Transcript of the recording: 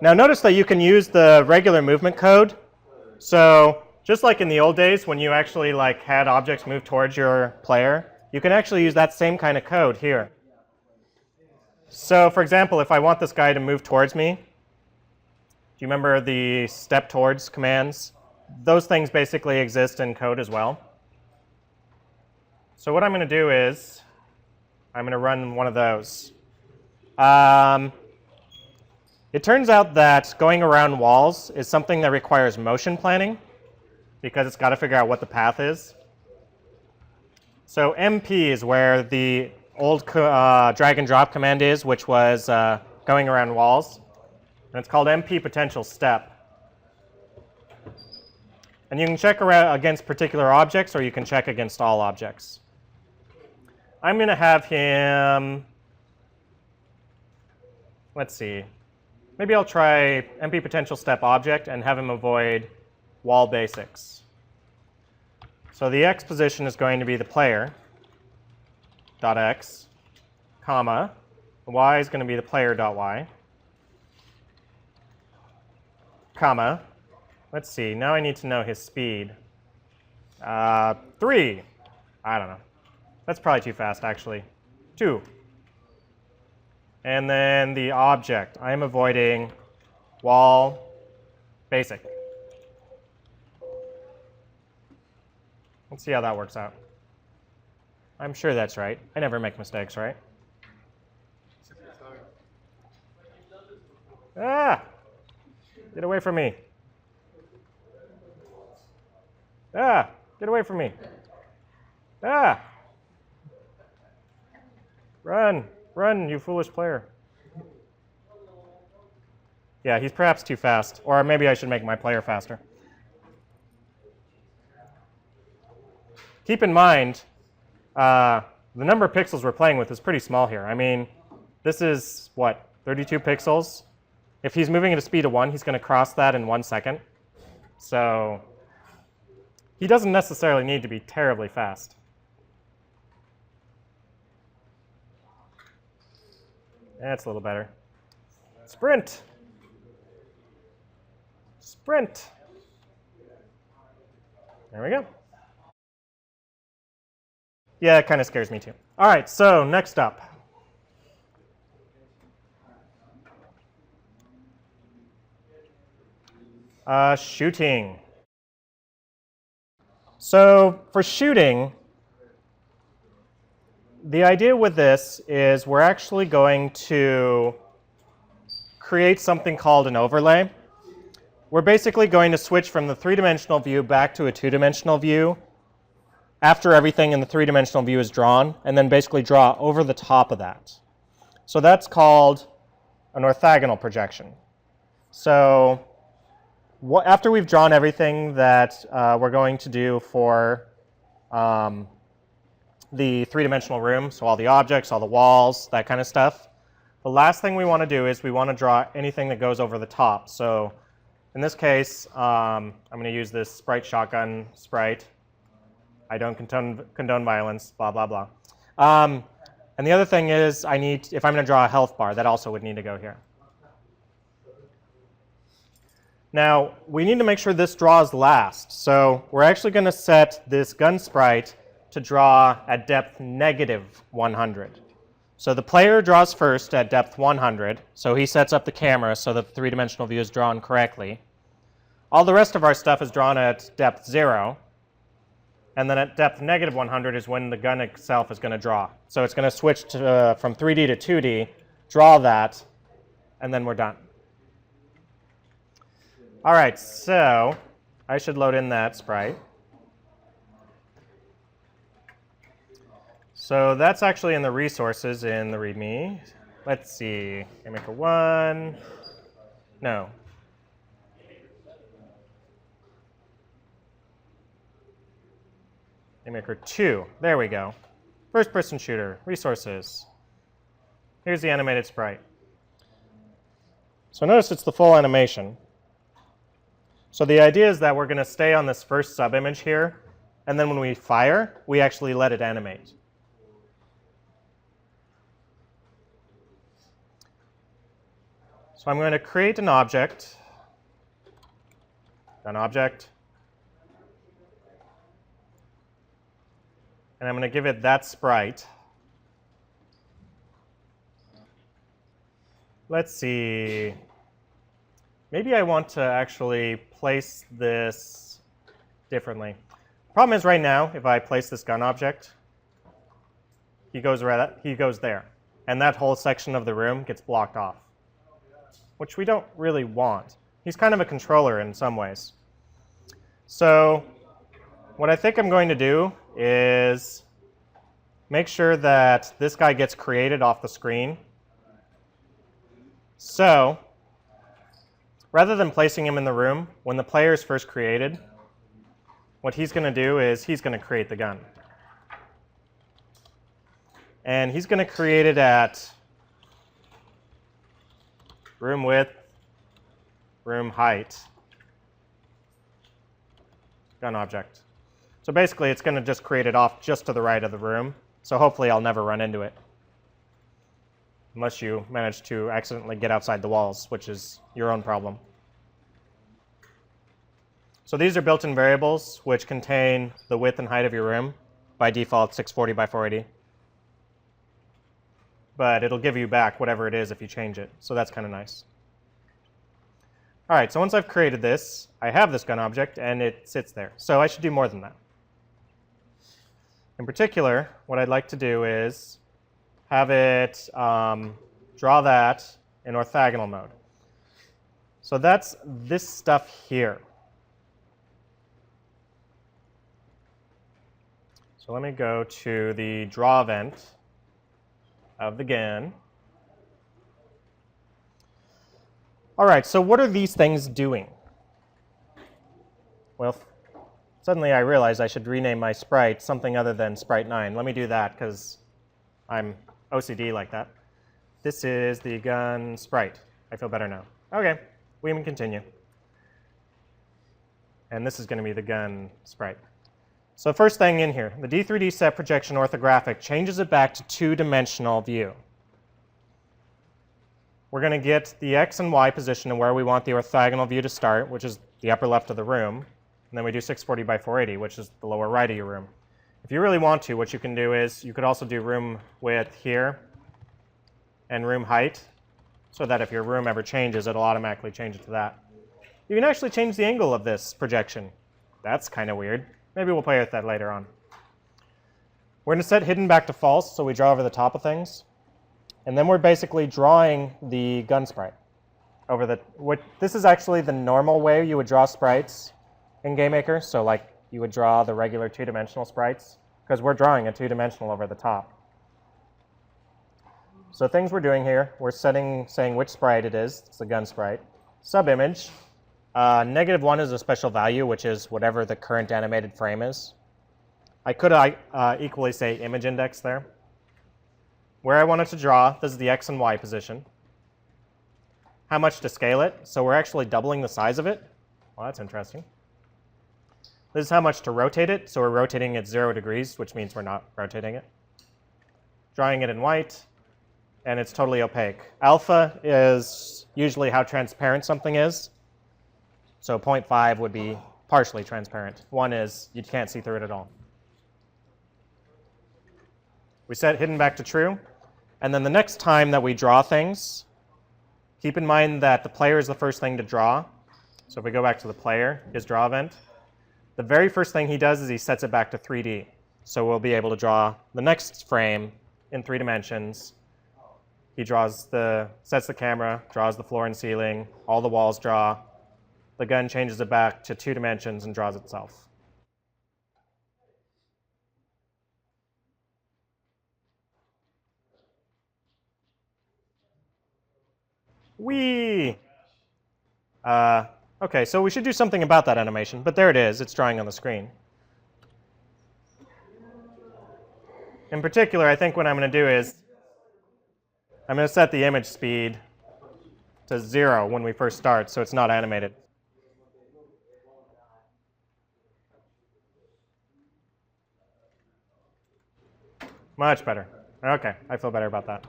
Now notice that you can use the regular movement code. So just like in the old days when you actually had objects move towards your player, you can actually use that same kind of code here. So for example, if I want this guy to move towards me, do you remember the step towards commands? Those things basically exist in code as well. So what I'm going to do is I'm going to run one of those. It turns out that going around walls is something that requires motion planning because it's got to figure out what the path is. So MP is where the old drag and drop command is, which was going around walls. And it's called MP potential step. And you can check against particular objects, or you can check against all objects. I'm going to have him, let's see, maybe I'll try MP potential step object and have him avoid wall basics. So the X position is going to be the player dot X, comma, the Y is going to be the player dot Y, comma, let's see, now I need to know his speed. 3, I don't know. That's probably too fast, actually. 2. And then the object. I'm avoiding wall basic. Let's see how that works out. I'm sure that's right. I never make mistakes, right? Ah! Get away from me. Ah! Get away from me. Ah! Run! Run, you foolish player. Yeah, he's perhaps too fast. Or maybe I should make my player faster. Keep in mind, the number of pixels we're playing with is pretty small here. I mean, this is, what, 32 pixels? If he's moving at a speed of 1, he's going to cross that in 1 second. So he doesn't necessarily need to be terribly fast. That's a little better. Sprint! Sprint! There we go. Yeah, it kind of scares me too. All right, so next up. Shooting. So for shooting, the idea with this is we're actually going to create something called an overlay. We're basically going to switch from the 3-dimensional view back to a 2-dimensional view after everything in the 3-dimensional view is drawn, and then basically draw over the top of that. So that's called an orthogonal projection. So after we've drawn everything that we're going to do for the 3-dimensional room, so all the objects, all the walls, that kind of stuff, the last thing we want to do is we want to draw anything that goes over the top. So in this case, I'm going to use this sprite shotgun sprite. I don't condone violence, blah, blah, blah. And the other thing is, if I'm going to draw a health bar, that also would need to go here. Now, we need to make sure this draws last. So we're actually going to set this gun sprite to draw at depth -100. So the player draws first at depth 100. So he sets up the camera so that the 3-dimensional view is drawn correctly. All the rest of our stuff is drawn at depth 0. And then at depth -100 is when the gun itself is going to draw. So it's going to switch from 3D to 2D, draw that, and then we're done. All right, so I should load in that sprite. So that's actually in the resources in the README. Let's see, GameMaker 1, no. GameMaker 2, there we go. First person shooter, resources. Here's the animated sprite. So notice it's the full animation. So the idea is that we're going to stay on this first subimage here, and then when we fire, we actually let it animate. So I'm going to create an object, and I'm going to give it that sprite. Let's see. Maybe I want to actually place this differently. Problem is right now, if I place this gun object, he goes there. And that whole section of the room gets blocked off, which we don't really want. He's kind of a controller in some ways. So what I think I'm going to do is make sure that this guy gets created off the screen. So rather than placing him in the room, when the player is first created, what he's going to do is he's going to create the gun. And he's going to create it at room width, room height, gun object. So basically, it's going to just create it off just to the right of the room. So hopefully, I'll never run into it. Unless you manage to accidentally get outside the walls, which is your own problem. So these are built-in variables which contain the width and height of your room. By default, 640 by 480. But it'll give you back whatever it is if you change it. So that's kind of nice. All right, so once I've created this, I have this gun object, and it sits there. So I should do more than that. In particular, what I'd like to do is have it draw that in orthogonal mode. So that's this stuff here. So let me go to the draw event of the gun. All right, so what are these things doing? Well, suddenly I realized I should rename my sprite something other than sprite 9. Let me do that because I'm OCD like that. This is the gun sprite. I feel better now. OK, we can continue. And this is going to be the gun sprite. So first thing in here, the D3D set projection orthographic changes it back to two-dimensional view. We're going to get the X and Y position and where we want the orthogonal view to start, which is the upper left of the room. And then we do 640 by 480, which is the lower right of your room. If you really want to, what you can do is you could also do room width here and room height, so that if your room ever changes, it'll automatically change it to that. You can actually change the angle of this projection. That's kind of weird. Maybe we'll play with that later on. We're going to set hidden back to false, so we draw over the top of things. And then we're basically drawing the gun sprite over the. This is actually the normal way you would draw sprites in GameMaker. So like you would draw the regular two-dimensional sprites, because we're drawing a two-dimensional over the top. So things we're doing here, we're saying which sprite it is. It's the gun sprite. Subimage. -1 is a special value, which is whatever the current animated frame is. I could equally say image index there. Where I want it to draw, this is the X and Y position. How much to scale it? So we're actually doubling the size of it. Well, that's interesting. This is how much to rotate it. So we're rotating it 0 degrees, which means we're not rotating it. Drawing it in white, and it's totally opaque. Alpha is usually how transparent something is. So 0.5 would be partially transparent. 1 is you can't see through it at all. We set hidden back to true. And then the next time that we draw things, keep in mind that the player is the first thing to draw. So if we go back to the player, his draw event, the very first thing he does is he sets it back to 3D. So we'll be able to draw the next frame in 3 dimensions. He sets the camera, draws the floor and ceiling, all the walls draw. The gun changes it back to 2 dimensions and draws itself. Whee! OK, so we should do something about that animation. But there it is. It's drawing on the screen. In particular, I think what I'm going to do is I'm going to set the image speed to 0 when we first start, so it's not animated. Much better. OK, I feel better about that.